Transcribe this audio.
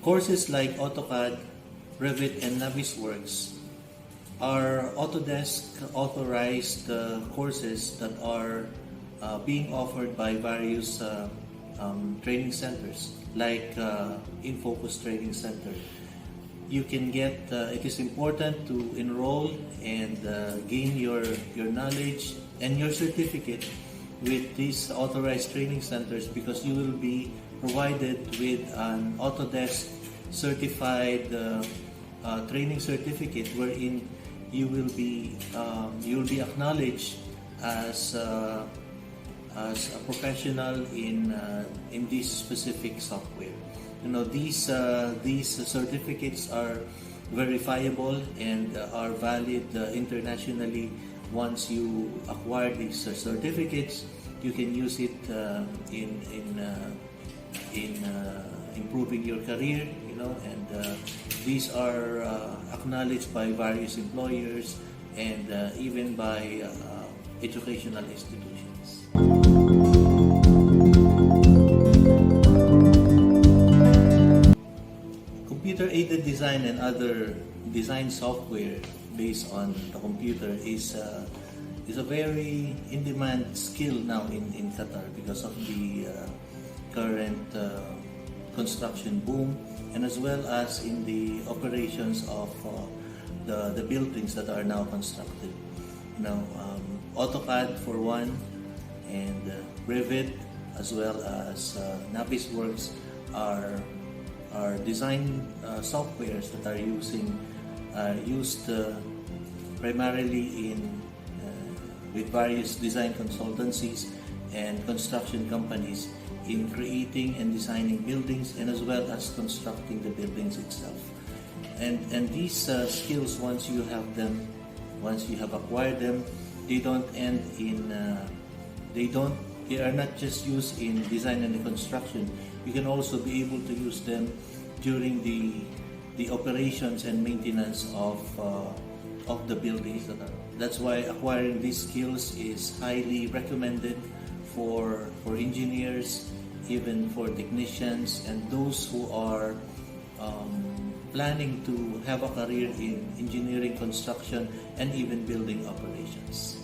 Courses like AutoCAD, Revit, and Navisworks are Autodesk authorized courses that are being offered by various training centers like InFocus Training Center. You can get, it is important to enroll and gain your knowledge and your certificate with these authorized training centers, because you will be provided with an Autodesk certified training certificate wherein you will be acknowledged as a professional in this specific software. You know, these certificates are verifiable and are valid internationally. Once you acquire these certificates, you can use it in improving your career, you know, and these are acknowledged by various employers and even by educational institutions. Computer-aided design and other design software based on the computer is a very in-demand skill now in Qatar because of the current construction boom, and as well as in the operations of the buildings that are now constructed. Now, AutoCAD for one, and Revit as well as Navisworks are design softwares that are used primarily with various design consultancies and construction companies in creating and designing buildings, and as well as constructing the buildings itself. And these skills, once you have acquired them, they don't end in they are not just used in design and construction. You can also be able to use them during the operations and maintenance of the buildings. That's why acquiring these skills is highly recommended for engineers, even for technicians, and those who are planning to have a career in engineering, construction, and even building operations.